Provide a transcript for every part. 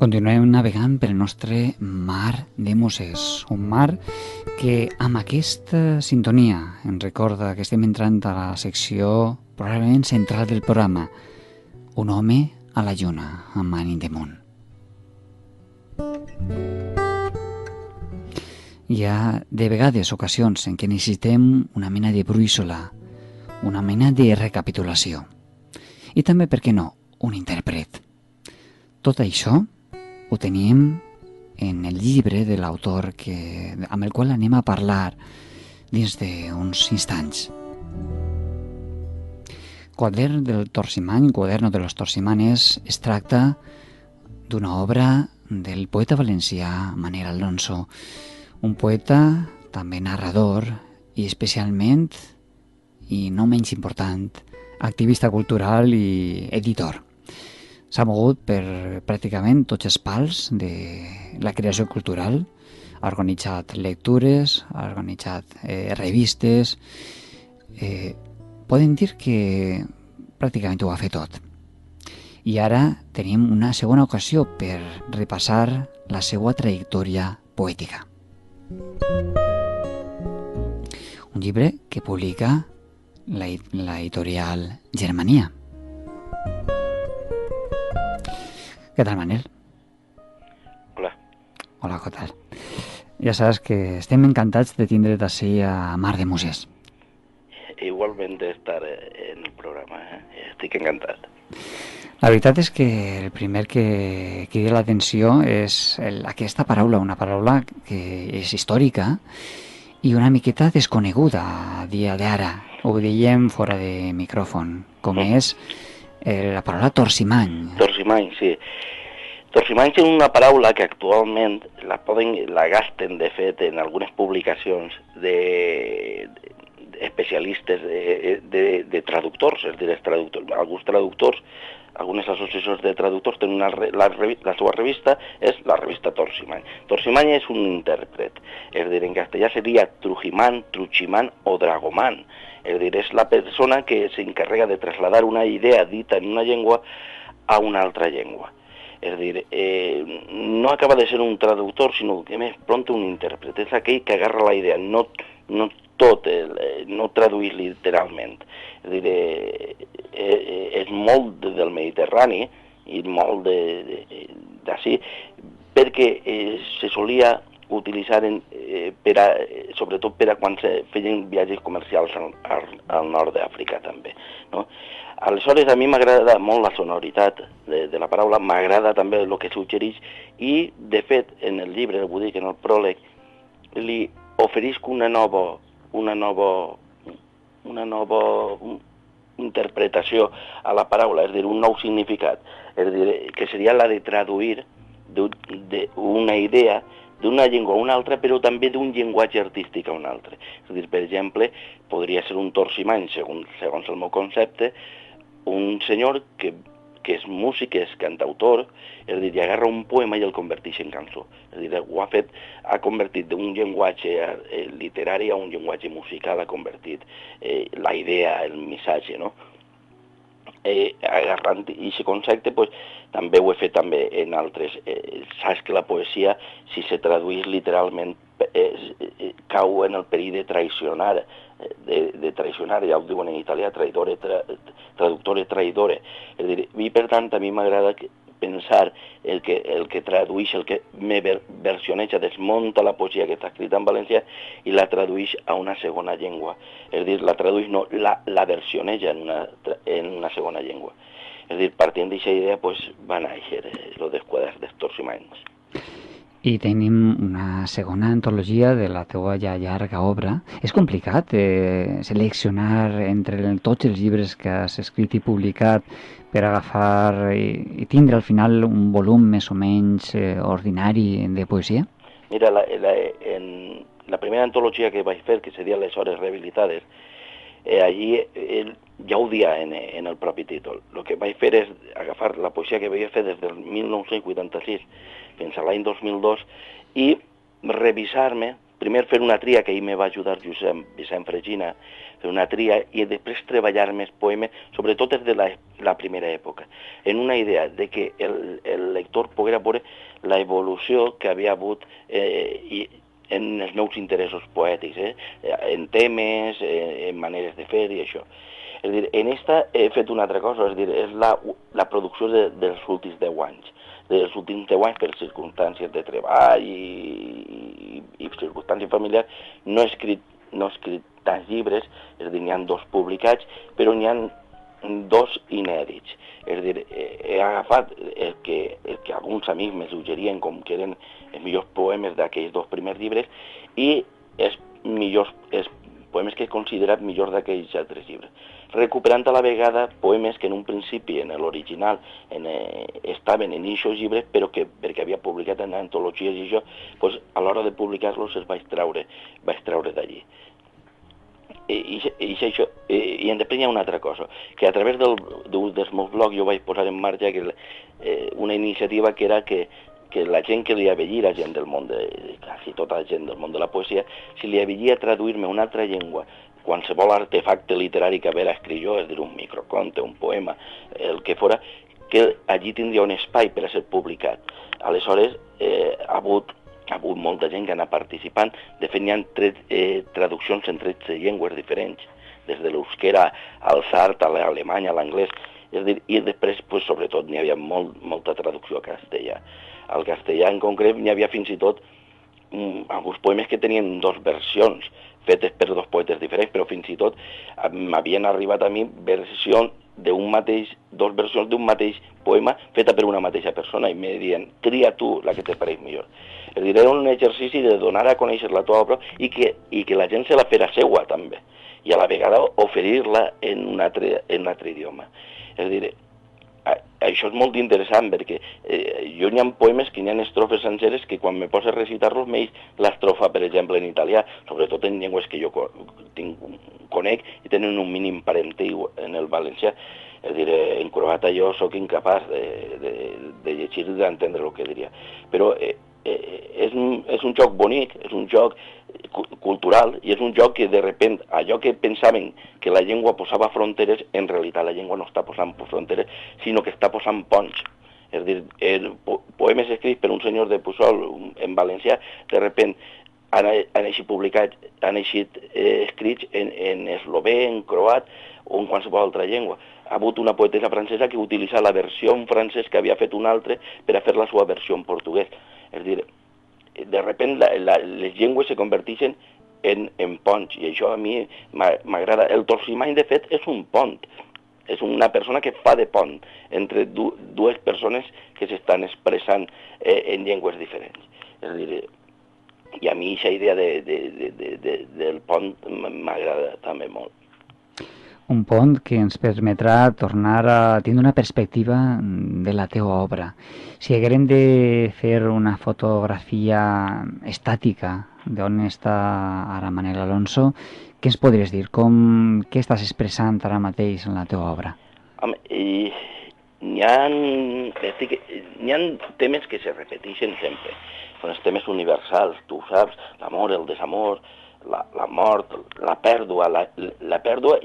Continuem navegant pel nostre mar de Moses, un mar que amb aquesta sintonia ens recorda que estem entrant a la secció probablement central del programa, un home a la lluna, amb Man in the Moon. Hi ha de vegades ocasions en què necessitem una mena de brúixola, una mena de recapitulació. I també, per què no, un intèrpret. Tot això ho tenim en el llibre de l'autor amb el qual anem a parlar dins d'uns instants. Quadern del Torsimany, Quaderno de los Torsimanes, es tracta d'una obra del poeta valencià Manel Alonso, un poeta també narrador i especialment, i no menys important, activista cultural i editor. S'ha mogut per pràcticament tots els pals de la creació cultural, ha organitzat lectures, ha organitzat revistes, podem dir que pràcticament ho ha fet tot. I ara tenim una segona ocasió per repassar la seva trajectòria poètica. Un llibre que publica l'editorial Germania. Què tal, Manel? Hola. Hola, què tal? Ja saps que estem encantats de tindre't ací a Mar de Moses. Igualment d'estar en el programa, estic encantat. La veritat és que el primer que crida l'atenció és aquesta paraula, una paraula que és històrica i una miqueta desconeguda a dia d'ara. Ho dèiem fora de micròfon, com és la paraula torsimany. Torsimany, sí. Torsimany és una paraula que actualment la gasten, de fet, en algunes publicacions d'especialistes de traductors, és a dir, alguns traductors, algunes associacions de traductors tenen la seva revista, és la revista Torsimany. Torsimany és un intèrpret, és a dir, en castellà seria Trujimán, Truchimán o Dragomán. És a dir, és la persona que s'encarrega de traslladar una idea dita en una llengua a una altra llengua. És a dir, no acaba de ser un traductor, sinó que més pront un intèrpret. És aquell que agarra la idea, no traduir literalment. És a dir, és molt del Mediterrani i molt d'ací, perquè se solia utilitzar sobretot per a quan se feien viatges comercials al nord d'Àfrica també, no? Aleshores, a mi m'agrada molt la sonoritat de la paraula, m'agrada també el que suggereix i, de fet, en el llibre, vull dir que en el pròleg, li oferisc una nova interpretació a la paraula, és a dir, un nou significat, és a dir, que seria la de traduir una idea d'una llengua a una altra, però també d'un llenguatge artístic a un altre. És a dir, per exemple, podria ser un torsimany, segons el meu concepte, un senyor que és músic, és cantautor, és a dir, i agarra un poema i el converteix en cançó. És a dir, ha convertit d'un llenguatge literari a un llenguatge musical, ha convertit la idea, el missatge, no? Agarrant aquest concepte, pues, també ho he fet també en altres. Saps que la poesia, si se traduís literalment, cau en el perill de traicionar, ja ho diuen en italià, traductore, traïdore. És a dir, i per tant a mi m'agrada pensar el que tradueix, el que me versioneja, desmunta la poesia que està escrita en valencià i la tradueix a una segona llengua. És a dir, la tradueix, no, la versioneja en una segona llengua. És a dir, partint d'aquesta idea, pues, va néixer el dels quaderns dels torsimanys. I tenim una segona antologia de la teua ja llarga obra. És complicat seleccionar entre tots els llibres que has escrit i publicat per agafar i tindre al final un volum més o menys ordinari de poesia? Mira, en la primera antologia que vaig fer, que seria Les hores rehabilitades, allí ja ho dia en el propi títol. El que vaig fer és agafar la poesia que vaig fer des del 1986 fins a l'any 2002 i revisar-me primer fer una tria, que ahir me va ajudar Vicent Fregina, fer una tria, i després treballar més poemes, sobretot des de la primera època, en una idea de que el lector poguera veure la evolució que havia hagut en els meus interessos poètics, en temes, en maneres de fer i això. És a dir, en esta he fet una altra cosa, és a dir, és la producció dels últims 10 anys. Dels últims 10 anys, per circumstàncies de treball i circumstàncies familiars, no he escrit tants llibres, és a dir, n'hi ha 2 publicats, però n'hi ha 2 inèdits. És a dir, he agafat el que alguns amics me suggerien com que eren els millors poemes d'aquells 2 primers llibres i els poemes que he considerat millors d'aquells altres llibres, recuperant a la vegada poemes que en un principi, en l'original, estaven en aquests llibres, però que perquè havia publicat en antologies i això, doncs, a l'hora de publicar-los els vaig treure d'allí. I després hi ha una altra cosa, que a través dels meus blogs jo vaig posar en marxa una iniciativa que era que la gent que li avellia, la gent del món, quasi tota la gent del món de la poesia, si li avellia traduir-me una altra llengua, qualsevol artefacte literari que haver escrit jo, és a dir, un microconte, un poema, el que fora, que allí tindria un espai per a ser publicat. Aleshores, ha hagut molta gent que ha anat participant. De fet, hi ha traduccions en 13 llengües diferents, des de l'euskera al sard, a l'alemany, a l'anglès, és a dir, i després, pues, sobretot, n'hi havia molta traducció a castellà. Al castellà, en concret, n'hi havia fins i tot alguns poemes que tenien 2 versions, fetes per 2 poetes diferents, però fins i tot m'havien arribat a mi versions 2 versions d'un mateix poema feta per una mateixa persona, i me diuen, tria tu la que te pareix millor. És a dir, era un exercici de donar a conèixer la teva obra i que la gent se la fera seua també, i a la vegada oferir-la en un altre idioma. És a dir, això és molt interessant, perquè jo n'hi ha poemes que n'hi ha estrofes senceres que quan me poso a recitar-los m'eix l'estrofa, per exemple, en italià, sobretot en llengües que jo conec i tenen un mínim parentiu en el valencià. És a dir, en croata jo sóc incapaç de llegir i d'entendre el que diria. Però és un joc bonic, és un joc cultural, i és un joc que de repent, allò que pensaven que la llengua posava fronteres, en realitat la llengua no està posant fronteres, sinó que està posant ponts. És a dir, poemes escrits per un senyor de Puçol en valencià, de repent han eixit publicats, han eixit escrits en eslové, en croat o en qualsevol altra llengua. Ha hagut una poetessa francesa que utilitza la versió en francès que havia fet un altre per a fer la seva versió en portuguès. És a dir, de repent les llengües se converteixen en ponts, i això a mi m'agrada. El torsimany, de fet, és un pont. És una persona que fa de pont entre dues persones que s'estan expressant en llengües diferents. És a dir, i a mi aquesta idea del pont m'agrada també molt. Un pont que ens permetrà tornar a tenir una perspectiva de la teva obra. Si haguérem de fer una fotografia estàtica d'on està ara Manel Alonso, què ens podries dir? Què estàs expressant ara mateix en la teva obra? N'hi ha temes que se repeteixen sempre. Són els temes universals, tu saps, l'amor, el desamor, la mort, la pèrdua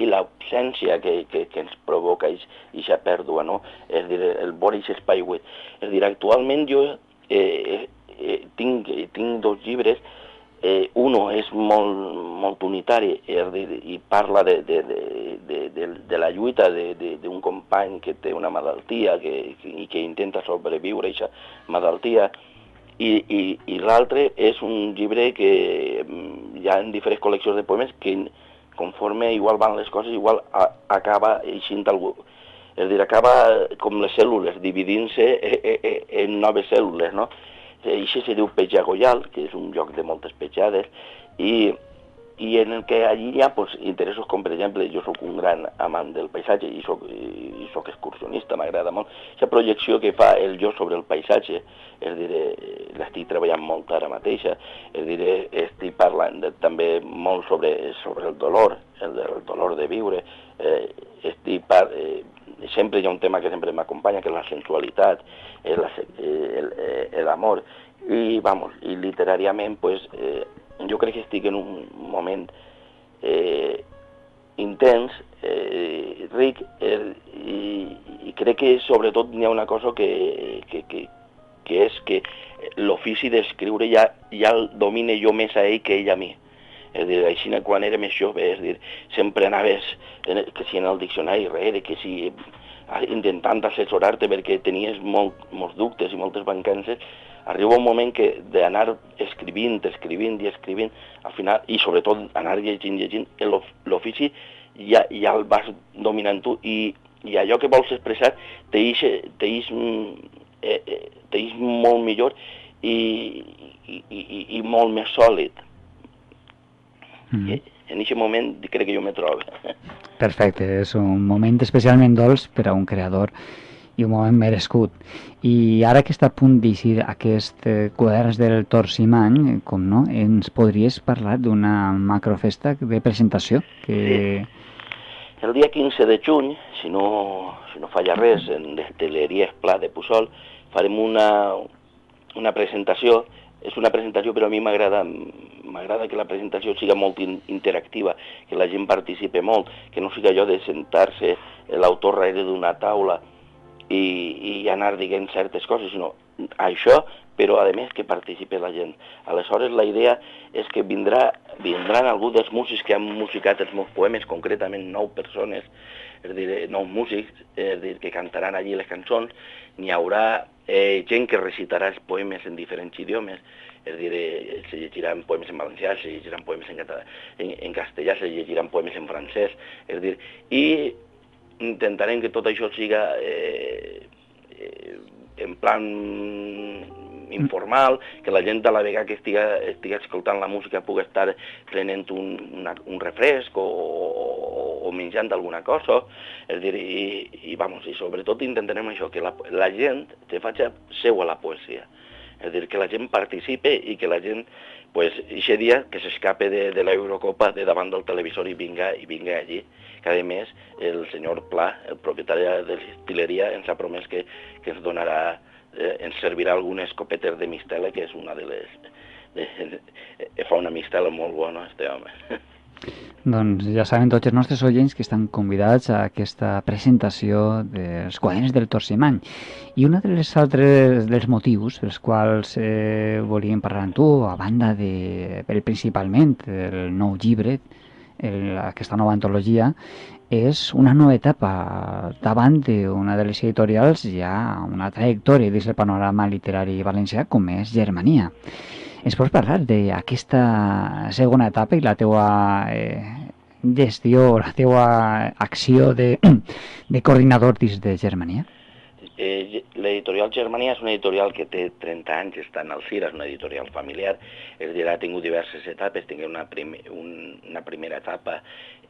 i l'absència que ens provoca aquesta pèrdua, no? És a dir, el veure aquest espai buit. És a dir, actualment jo tinc 2 llibres. Uno és molt unitari, és a dir, i parla de la lluita d'un company que té una malaltia i que intenta sobreviure a aquesta malaltia. I l'altre és un llibre que hi ha en diferents col·leccions de poemes que conforme igual van les coses, igual acaba eixint algú. És a dir, acaba com les cèl·lules, dividint-se en noves cèl·lules, no? Això se diu petja goial, que és un joc de moltes petjades, i en el que allí hi ha interessos com, per exemple, jo sóc un gran amant del paisatge i soc excursionista, m'agrada molt. Aquesta projecció que fa el jo sobre el paisatge, és a dir, l'estic treballant molt ara mateixa, és a dir, estic parlant també molt sobre el dolor de viure, sempre hi ha un tema que sempre m'acompanya, que és la sensualitat, l'amor, i literàriament, jo crec que estic en un moment intens, ric, i crec que sobretot n'hi ha una cosa que és que l'ofici d'escriure ja el domine jo més a ell que ell a mi. És a dir, així quan era més jove, és a dir, sempre anaves, que si en el diccionari rere, que si intentant assessorar-te perquè tenies molts dubtes i moltes mancances, arriba un moment que d'anar escrivint, al final, i sobretot anar llegint, l'ofici ja el vas dominant tu, i allò que vols expressar t'eix molt millor i molt més sòlid. En aquest moment crec que jo me trobo. Perfecte, és un moment especialment dolç per a un creador i un moment merescut. I ara que està a punt d'eixir aquest Quaderns del Torsimany, com no, ens podries parlar d'una macrofesta de presentació? Sí. El dia 15 de juny, si no falla res, en l'Hostaleria Esplà de Puçol, farem una presentació. És una presentació, però a mi m'agrada que la presentació siga molt interactiva, que la gent participi molt, que no siga allò de sentar-se l'autor darrere d'una taula i anar dient certes coses, sinó això, però a més que participi la gent. Aleshores la idea és que vindran alguns dels músics que han musicat els meus poemes, concretament 9 persones, és a dir, 9 músics, és a dir, que cantaran allí les cançons. N'hi haurà gent que recitarà els poemes en diferents idiomes, és a dir, se llegiran poemes en valencià, se llegiran poemes en castellà, se llegiran poemes en francès, és a dir, i intentarem que tot això siga en plan informal, que la gent a la vegada que estiga escoltant la música pugui estar prenent un refresc o menjant alguna cosa, és a dir, i sobretot intentarem això, que la gent se faci seua la poesia, és a dir, que la gent participe i que la gent, pues, aquest dia que s'escape de l'Eurocopa de davant del televisor i vinga allí, que a més el senyor Pla, el propietari de l'Hostaleria, ens ha promès que ens donarà, ens servirà algunes copetes de mistela, que és una de les... fa una mistela molt bona, este home. Doncs ja saben tots els nostres oients que estan convidats a aquesta presentació dels Quaderns del Torsimany. I un dels motius pels quals volíem parlar amb tu, a banda principalment del nou llibre, aquesta nova antologia, és una nova etapa davant d'una de les editorials ja una trajectòria dins el panorama literari valencià com és Germania. Ens pots parlar d'aquesta segona etapa i la teua gestió, la teua acció de coordinador dins de Germania? L'editorial Germania és una editorial que té 30 anys, està en el CIR, és una editorial familiar, és a dir, ha tingut diverses etapes, tingué una primera etapa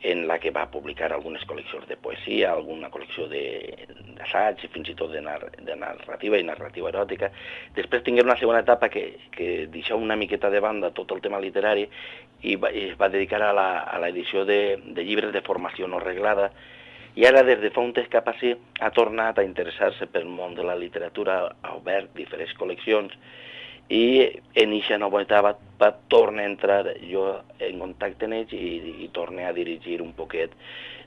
en la que va publicar algunes col·leccions de poesia, alguna col·lecció d'assaig, fins i tot de narrativa i narrativa eròtica. Després tingué una segona etapa que deixava una miqueta de banda tot el tema literari i es va dedicar a l'edició de llibres de formació no reglada, i ara des de fa un temps cap així ha tornat a interessar-se pel món de la literatura, ha obert diferents col·leccions i en aquesta nova etapa torna a entrar jo en contacte amb ells i torna a dirigir un poquet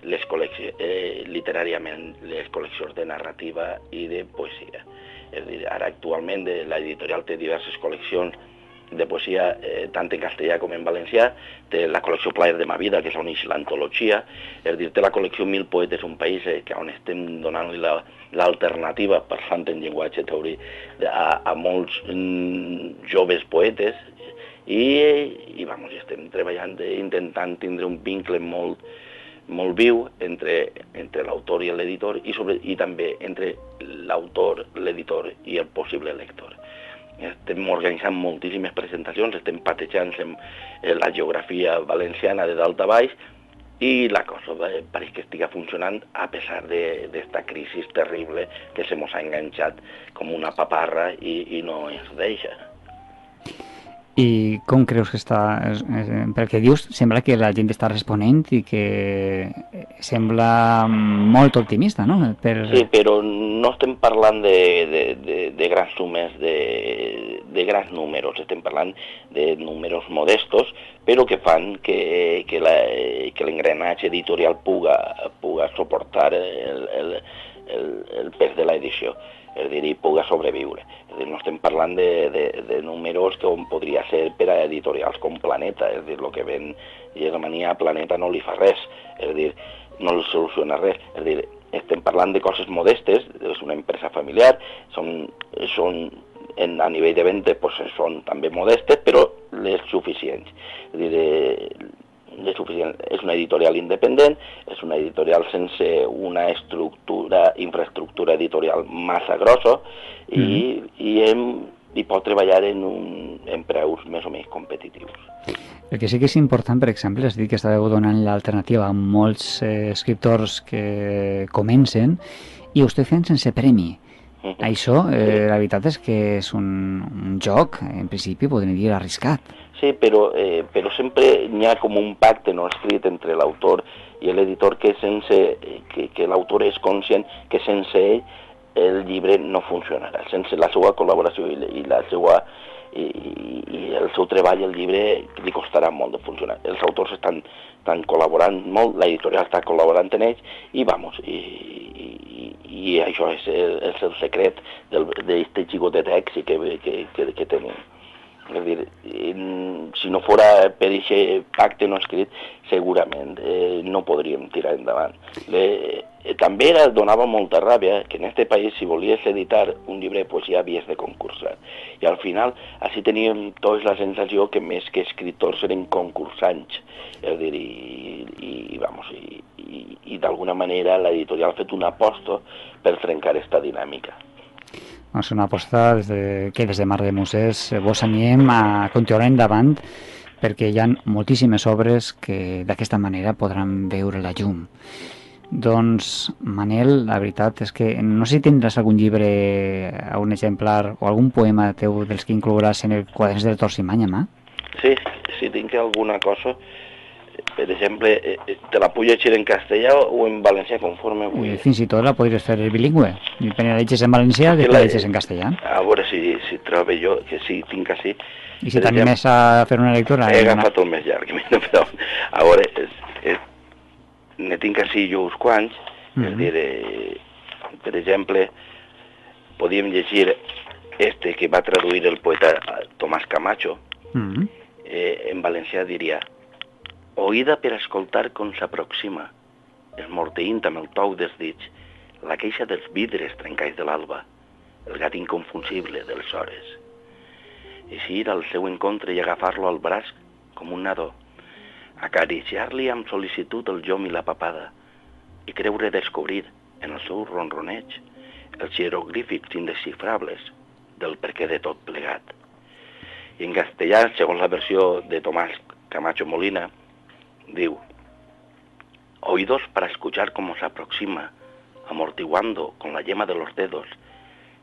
literàriament les col·leccions de narrativa i de poesia. És a dir, ara actualment l'editorial té diverses col·leccions de poesia, tant en castellà com en valencià, té la col·lecció Plaer de ma vida, que és on ix l'antologia, és a dir, té la col·lecció 1000 poetes un país, que on estem donant-li l'alternativa, parlant en llenguatge teurí, a molts joves poetes, i estem treballant, intentant tindre un vincle molt viu entre l'autor i l'editor, i també entre l'autor, l'editor i el possible lector. Estem organitzant moltíssimes presentacions, estem patejant la geografia valenciana de dalt a baix i la cosa pareix que estigui funcionant a pesar d'esta crisi terrible que se mos ha enganxat com una paparra i no ens deixa. I com creus que està? Perquè dius, sembla que la gent està responent i que sembla molt optimista, no? Sí, però no estem parlant de grans sumes, de grans números, estem parlant de números modestos, però que fan que l'engranatge editorial puga suportar el pes de l'edició, és a dir, i puga sobreviure. És a dir, no estem parlant de números com podria ser per a editorials com Planeta, és a dir, el que ven Germania a Planeta no li fa res, és a dir, no li soluciona res, és a dir, estem parlant de coses modestes, és una empresa familiar, a nivell de venda pues, són també modestes, però les suficients. És a dir, és una editorial independent, és una editorial sense una infraestructura editorial massa grossa i pot treballar en preus més o menys competitius. El que sí que és important, per exemple, és dir que estàveu donant l'alternativa a molts escriptors que comencen i ho esteu fent sense premi. Això, la veritat és que és un joc, en principi, podríem dir, arriscat. Sí, però sempre n'hi ha com un pacte no escrit entre l'autor i l'editor que l'autor és conscient que sense ell el llibre no funcionarà. Sense la seva col·laboració i el seu treball, el llibre li costarà molt de funcionar. Els autors estan col·laborant molt, l'editorial està col·laborant en ells i això és el secret d'aquest xicotet èxit que tenim. És dir, si no fora per aquest pacte no escrit, segurament no podríem tirar endavant. També donava molta ràbia que en aquest país, si volies editar un llibre de poesia, havies de concursar. I al final, així teníem tots la sensació que més que escriptors eren concursants. És dir, i d'alguna manera l'editorial ha fet una aposta per trencar aquesta dinàmica. És una aposta que des de Mar de Musès vos animem a continuar endavant perquè hi ha moltíssimes obres que d'aquesta manera podran veure la llum. Doncs, Manel, la veritat és que no sé si tindràs algun llibre, un exemplar o algun poema teu dels que inclouràs en el Quaderns del Torsimany, mà? Sí, si tinc alguna cosa. Per exemple, te la puc llegir en castellà o en valencià, conforme vull. Fins i tot la podries fer bilingüe. Depèn la llegis en valencià, després la llegis en castellà. A veure si trobo jo, que sí, tinc així. I si t'animes a fer una lectura... He agafat el més llarg, però a veure, ne tinc així jo uns quants, és dir, per exemple, podíem llegir este que va traduir el poeta Tomàs Camacho, en valencià diria: oïda per escoltar com s'aproxima, esmorteint amb el tou dels dits, la queixa dels vidres trencats de l'alba, el gat inconfusible de les hores. Eixir al seu encontre i agafar-lo al braç com un nadó, acariciar-li amb sol·licitud el llom i la papada i creure descobrir en el seu ronroneig els hieroglífics indescifrables del perquè de tot plegat. I en castellà, segons la versió de Tomás Camacho Molina, diu: oídos para escuchar cómo se aproxima, amortiguando con la yema de los dedos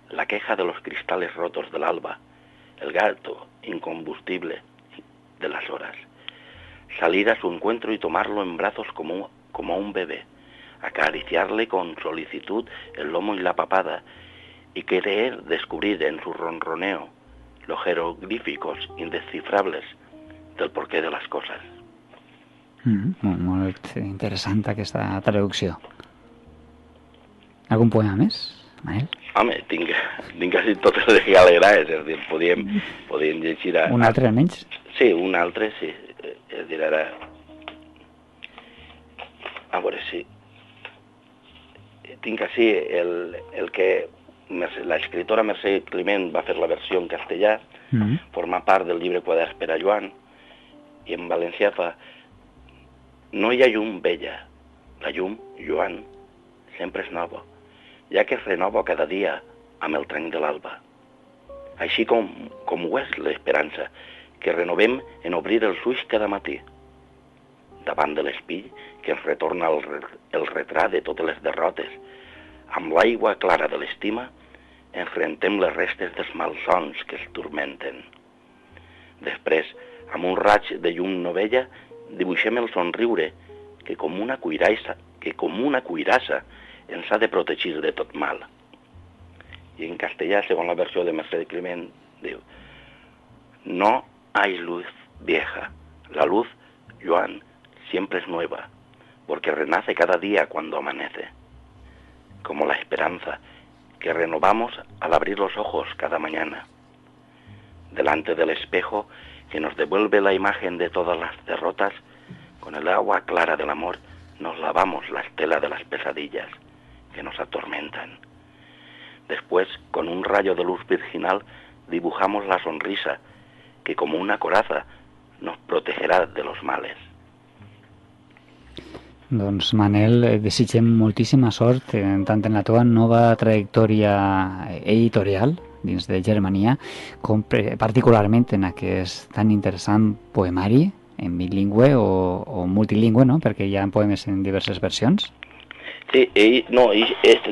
la queja de los cristales rotos del alba, el gato incombustible de las horas. Salir a su encuentro y tomarlo en brazos como un bebé, acariciarle con solicitud el lomo y la papada y querer descubrir en su ronroneo los jeroglíficos indescifrables del porqué de las cosas. Molt interessant aquesta traducció. Algun poema més, Manel? Home, tinc quasi totes les galegrades, és a dir, podíem llegir... Un altre almenys? Sí, un altre, sí. És a dir, ara... A veure, sí. Tinc així el que l'escriptora Mercè Climent va fer la versió en castellà, forma part del llibre Quaderns per a Joan, i en valencià fa: no hi ha llum vella, la llum, Joan, sempre és nova, ja que es renova cada dia amb el trenc de l'alba. Així com ho és l'esperança, que renovem en obrir els ulls cada matí, davant de l'espill que ens retorna el retrat de totes les derrotes. Amb l'aigua clara de l'estima ens rentem les restes dels malsons que es turmenten. Després, amb un raig de llum novella, dibuixem el somriure que com una cuirassa ens ha de protegir de tot mal. I en castellà, segons la versió de Mercè Climent, diu: no hay luz vieja, la luz, Joan, siempre es nueva, porque renace cada día cuando amanece, como la esperanza que renovamos al abrir los ojos cada mañana. Delante del espejo que nos devuelve la imagen de todas las derrotas, con el agua clara del amor nos lavamos la estela de las pesadillas que nos atormentan. Después, con un rayo de luz virginal, dibujamos la sonrisa que como una coraza nos protegerá de los males. Doncs Manel, desitgem moltíssima sort tant en la teva nova trajectòria editorial dins de Germania com particularment en aquest tan interessant poemari en bilingüe o multilingüe, no? Perquè hi ha poemes en diverses versions. Sí, el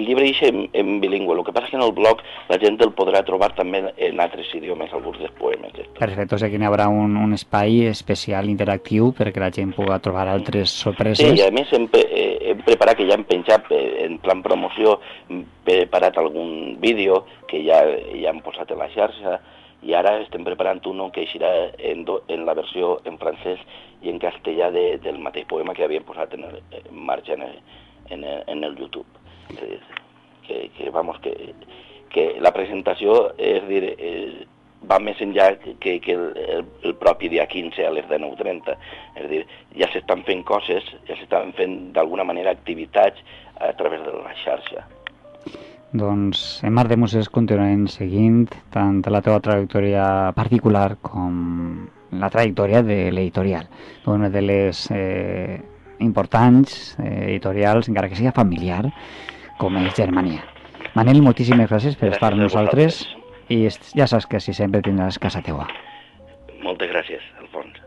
llibre és en bilingüe. El que passa és que en el blog la gent el podrà trobar també en altres idiomes, alguns dels poemes. Perfecte, o sigui que hi haurà un espai especial interactiu perquè la gent pugui trobar altres sorpreses. Sí, i a més hem preparat, que ja hem penjat en plan promoció, hem preparat algun vídeo que ja hem posat en la xarxa, i ara estem preparant un que eixirà en la versió en francès i en castellà del mateix poema que havíem posat en marxa en el YouTube. Que la presentació, és a dir, va més enllà que el propi dia 15 a les 19:30. És a dir, ja s'estan fent coses, ja s'estan fent d'alguna manera activitats a través de la xarxa. Doncs en Mar de Muses continuarem seguint tant la teva trajectòria particular com la trajectòria de l'editorial, una de les importants editorials, encara que sigui familiar, com és Germania. Manel, moltíssimes gràcies per estar amb nosaltres i ja saps que si sempre tindràs casa teua. Moltes gràcies, Alfons.